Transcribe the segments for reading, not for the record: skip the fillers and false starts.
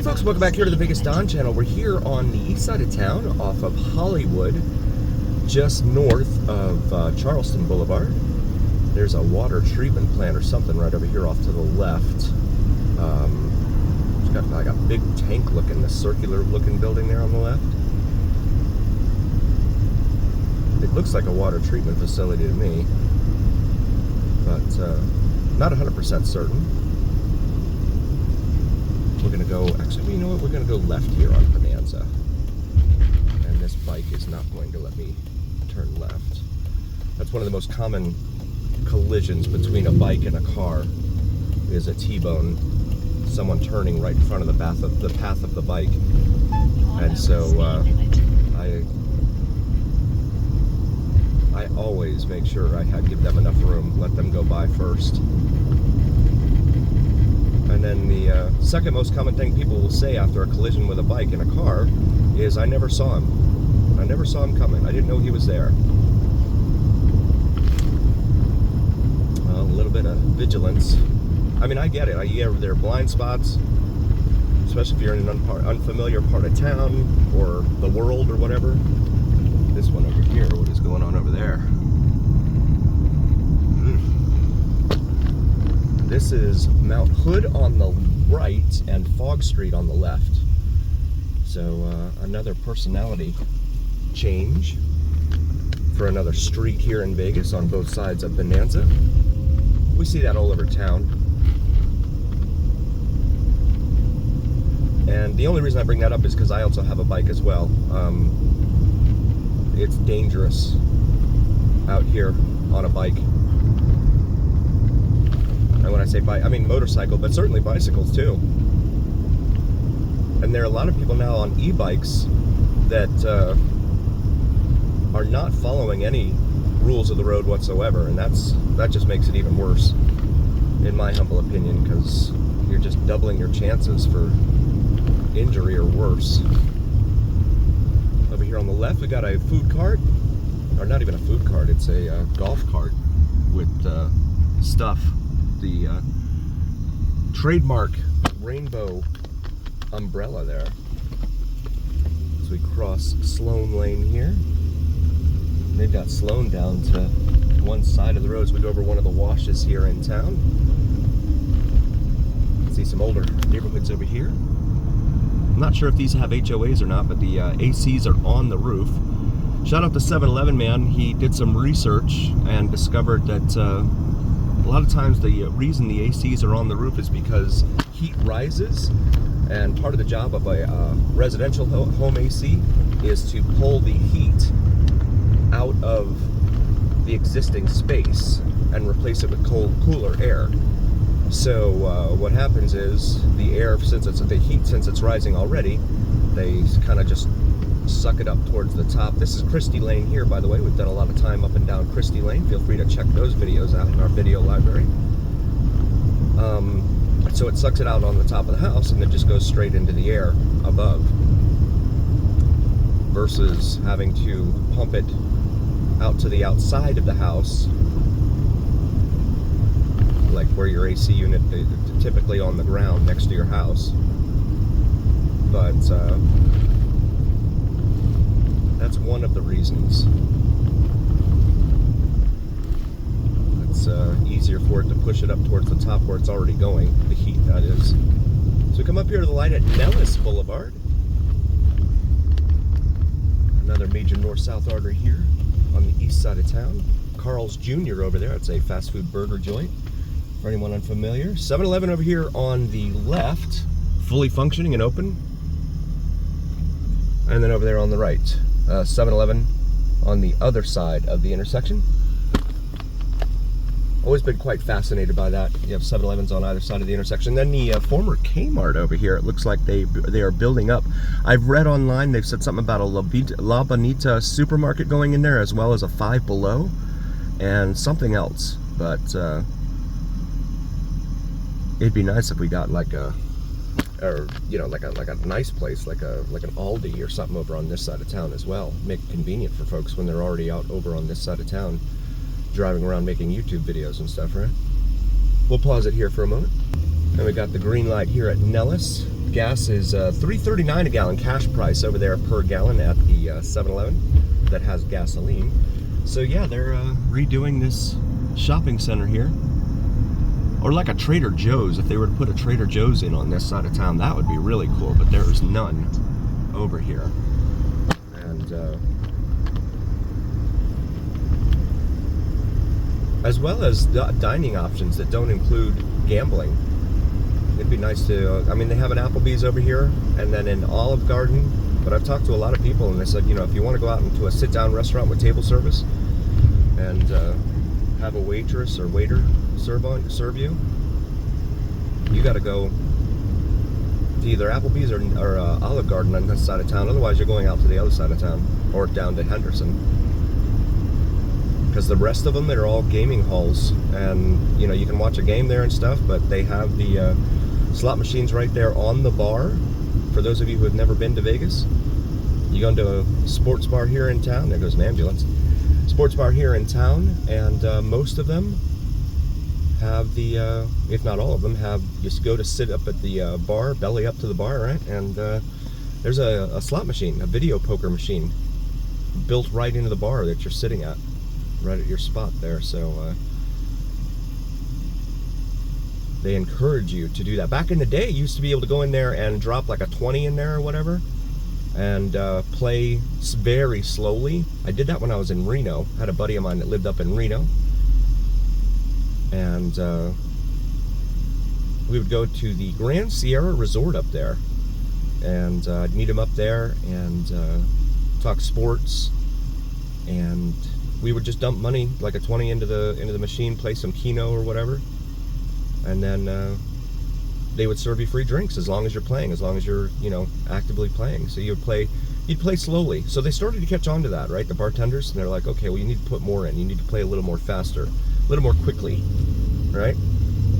folks, welcome back here to the Biggest Don channel. We're here on the east side of town off of Hollywood, just north of Charleston Boulevard. There's a water treatment plant or something right over here off to the left. It's got like a big tank looking, the circular looking building there on the left. It looks like a water treatment facility to me, but not 100% certain. We're gonna go, actually, you know what, we're gonna go left here on Bonanza. And this bike is not going to let me turn left. That's one of the most common collisions between a bike and a car, is a T-bone, someone turning right in front of the path of the bike. And so I always make sure I give them enough room, let them go by first. And then the second most common thing people will say after a collision with a bike and a car is, I never saw him. I never saw him coming. I didn't know he was there. Well, a little bit of vigilance. I mean, I get it. There are blind spots, especially if you're in an unfamiliar part of town or the world or whatever. This one over here, what is going on over there? This is Mount Hood on the right and Fog Street on the left. So another personality change for another street here in Vegas on both sides of Bonanza. We see that all over town. And the only reason I bring that up is because I also have a bike as well. It's dangerous out here on a bike. And when I say bike, I mean motorcycle, but certainly bicycles too. And there are a lot of people now on e-bikes that are not following any rules of the road whatsoever, and that just makes it even worse, in my humble opinion, because you're just doubling your chances for injury or worse. Over here on the left, we got a food cart, or not even a food cart, it's a golf cart with stuff. The trademark rainbow umbrella there. As we cross Sloan Lane here. They've got Sloan down to one side of the road as we go over one of the washes here in town. See some older neighborhoods over here. I'm not sure if these have HOAs or not, but the ACs are on the roof. Shout out to 7-Eleven man. He did some research and discovered that a lot of times the reason the ACs are on the roof is because heat rises, and part of the job of a residential home AC is to pull the heat out of the existing space and replace it with cooler air. So what happens is the air, since it's rising already, they kind of just suck it up towards the top. This is Christie Lane here, by the way. We've done a lot of time up and down Christie Lane. Feel free to check those videos out in our video library. So it sucks it out on the top of the house and then just goes straight into the air above, versus having to pump it out to the outside of the house, like where your AC unit is typically on the ground next to your house. But that's one of the reasons. It's easier for it to push it up towards the top where it's already going, the heat that is. So we come up here to the light at Nellis Boulevard. Another major north-south artery here on the east side of town. Carl's Jr. over there, it's a fast food burger joint for anyone unfamiliar. 7-Eleven over here on the left, fully functioning and open. And then over there on the right, 7-Eleven on the other side of the intersection. Always been quite fascinated by that. You have 7-Elevens on either side of the intersection. Then the former Kmart over here, it looks like they are building up. I've read online, they've said something about a La Bonita supermarket going in there, as well as a Five Below and something else. But it'd be nice if we got like a, or you know, like a nice place, like an Aldi or something over on this side of town as well. Make it convenient for folks when they're already out over on this side of town, driving around making YouTube videos and stuff, right? We'll pause it here for a moment. And we got the green light here at Nellis. Gas is $3.39 a gallon cash price over there per gallon at the 7-Eleven that has gasoline. So yeah, they're redoing this shopping center here. Or like a Trader Joe's. If they were to put a Trader Joe's in on this side of town, that would be really cool, but there is none over here. And as well as dining options that don't include gambling. It'd be nice to, I mean, they have an Applebee's over here and then an Olive Garden, but I've talked to a lot of people and they said, you know, if you want to go out into a sit-down restaurant with table service and have a waitress or waiter serve you, you got to go to either Applebee's or Olive Garden on this side of town. Otherwise, you're going out to the other side of town or down to Henderson. Because the rest of them, they're all gaming halls, and you know, you can watch a game there and stuff, but they have the slot machines right there on the bar. For those of you who have never been to Vegas, you go into a sports bar here in town. There goes an ambulance. Sports bar here in town, and most of them have the, if not all of them, have, just go to sit up at the bar, belly up to the bar, right? And there's a slot machine, a video poker machine, built right into the bar that you're sitting at, right at your spot there. So they encourage you to do that. Back in the day, you used to be able to go in there and drop like a 20 in there or whatever, and play very slowly. I did that when I was in Reno. I had a buddy of mine that lived up in Reno, and we would go to the Grand Sierra Resort up there, and I'd meet him up there and talk sports, and we would just dump money, like a 20 into the machine, play some Keno or whatever, and then they would serve you free drinks as long as you're playing, as long as you're, you know, actively playing. So you'd play slowly. So they started to catch on to that, right? The bartenders, and they're like, okay, well, you need to put more in. You need to play a little more faster, a little more quickly, right?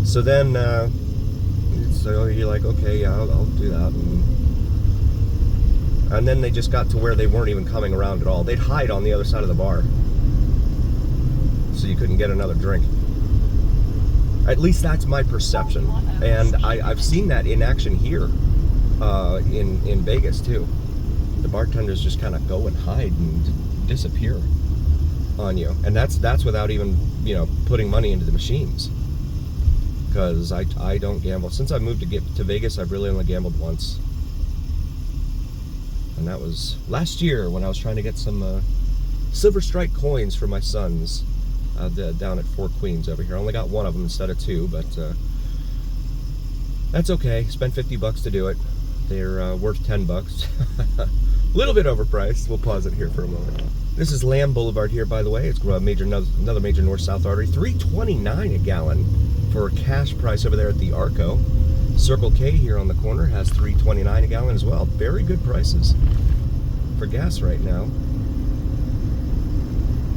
So then, so you're like, okay, yeah, I'll do that. And then they just got to where they weren't even coming around at all. They'd hide on the other side of the bar, so you couldn't get another drink. At least that's my perception, and I've seen that in action here in Vegas too. The bartenders just kind of go and hide and disappear on you, and that's without even, you know, putting money into the machines. Because I don't gamble. Since I moved to Vegas, I've really only gambled once, and that was last year when I was trying to get some Silver Strike coins for my sons. Down at Four Queens over here. I only got one of them instead of two, but that's okay. Spent $50 to do it. They're worth $10. A little bit overpriced. We'll pause it here for a moment. This is Lamb Boulevard here, by the way. It's another major north-south artery. $3.29 a gallon for a cash price over there at the Arco. Circle K here on the corner has $3.29 a gallon as well. Very good prices for gas right now.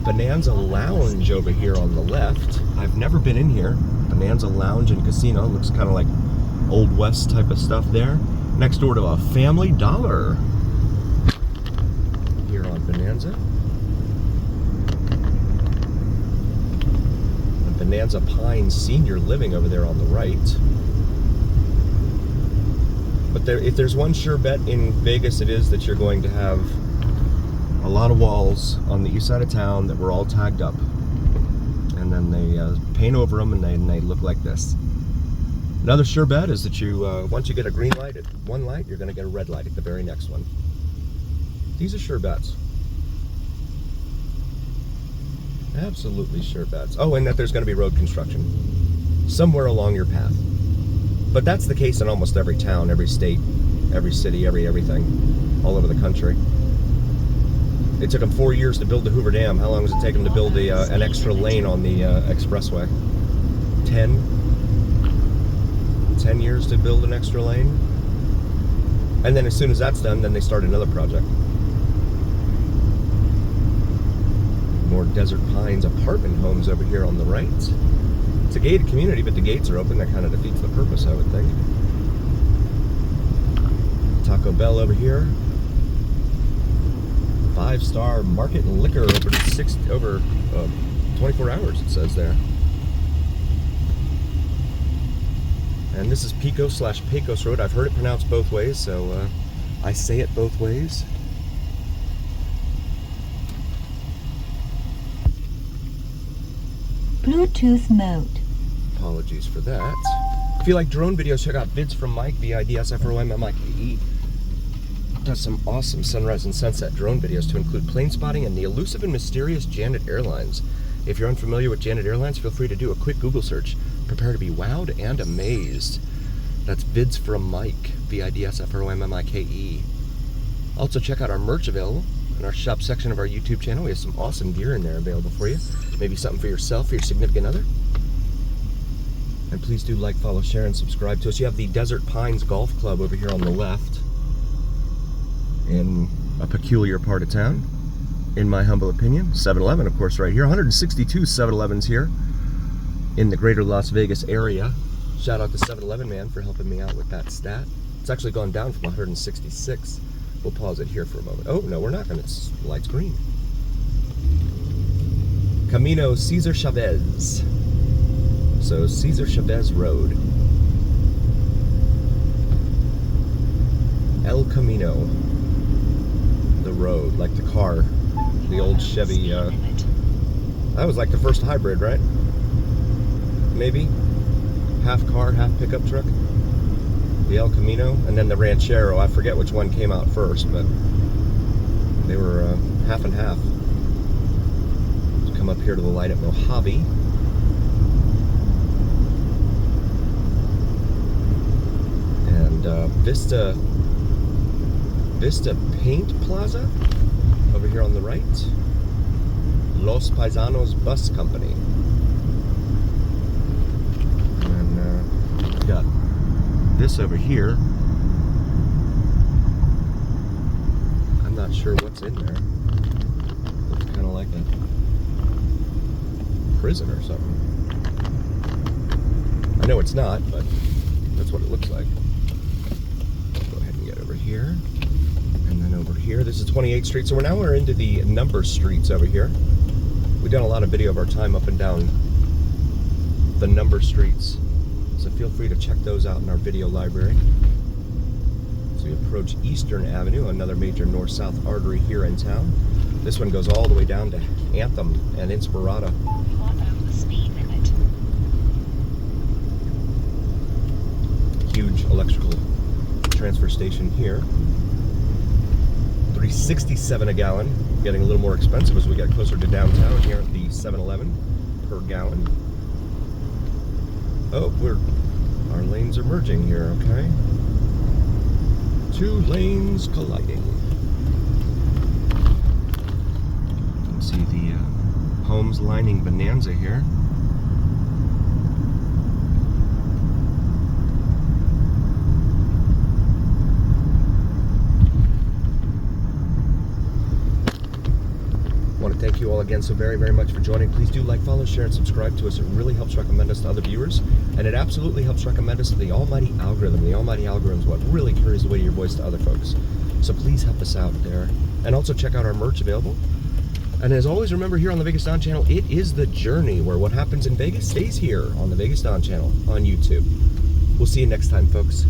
Bonanza Lounge over here on the left. I've never been in here. Bonanza Lounge and Casino. Looks kind of like Old West type of stuff there. Next door to a Family Dollar here on Bonanza. And Bonanza Pines Senior Living over there on the right. But if there's one sure bet in Vegas, it is that you're going to have a lot of walls on the east side of town that were all tagged up, and then they paint over them and they look like this. Another sure bet is that you once you get a green light at one light, you're going to get a red light at the very next one. These are sure bets. Absolutely sure bets. Oh, and that there's going to be road construction somewhere along your path. But that's the case in almost every town, every state, every city, everything, all over the country. It took them 4 years to build the Hoover Dam. How long does it take them to build an extra lane on the expressway? 10 years to build an extra lane. And then as soon as that's done, then they start another project. More Desert Pines apartment homes over here on the right. It's a gated community, but the gates are open. That kind of defeats the purpose, I would think. Taco Bell over here. 5-star Market and Liquor open over 24 hours, it says there. And this is Pecos/Pecos Road. I've heard it pronounced both ways, so I say it both ways. Bluetooth mode. Apologies for that. If you like drone videos, check out Vids from Mike, VIDSFROMMIKE. Does some awesome sunrise and sunset drone videos to include plane spotting and the elusive and mysterious Janet Airlines. If you're unfamiliar with Janet Airlines, feel free to do a quick Google search. Prepare to be wowed and amazed. That's Vids from Mike, VIDSFROMMIKE. Also check out our merch available in our shop section of our YouTube channel. We have some awesome gear in there available for you. Maybe something for yourself or your significant other. And please do like, follow, share, and subscribe to us. You have the Desert Pines Golf Club over here on the left in a peculiar part of town, in my humble opinion. 7-Eleven, of course, right here. 162 7-Elevens here in the greater Las Vegas area. Shout out to 7-Eleven man for helping me out with that stat. It's actually gone down from 166. We'll pause it here for a moment. Oh, no, we're not going to. It's light's green. Camino Cesar Chavez. So, Cesar Chavez Road. El Camino. The road, like the car. The old Chevy. That was like the first hybrid, right? Maybe? Half car, half pickup truck. The El Camino, and then the Ranchero. I forget which one came out first, but they were half and half. Let's come up here to the light at Mojave. And Vista Paint Plaza over here on the right. Los Paisanos Bus Company. And we've got this over here. I'm not sure what's in there. Looks kind of like a prison or something. I know it's not, but that's what it looks like. Let's go ahead and get over here. And then over here, this is 28th Street. So we're into the number streets over here. We've done a lot of video of our time up and down the number streets. So feel free to check those out in our video library. So we approach Eastern Avenue, another major north-south artery here in town. This one goes all the way down to Anthem and Inspirada. The speed limit. Huge electrical transfer station here. $3.67 a gallon. Getting a little more expensive as we get closer to downtown here at the 7-Eleven per gallon. Oh, our lanes are merging here, okay? Two lanes colliding. You can see the homes lining Bonanza here. Thank you all again so very, very much for joining. Please do like, follow, share, and subscribe to us. It really helps recommend us to other viewers, and it absolutely helps recommend us to the almighty algorithm. The almighty algorithm is what really carries the weight of your voice to other folks. So please help us out there. And also check out our merch available. And as always, remember here on the Vegas Don channel, it is the journey where what happens in Vegas stays here on the Vegas Don channel on YouTube. We'll see you next time, folks.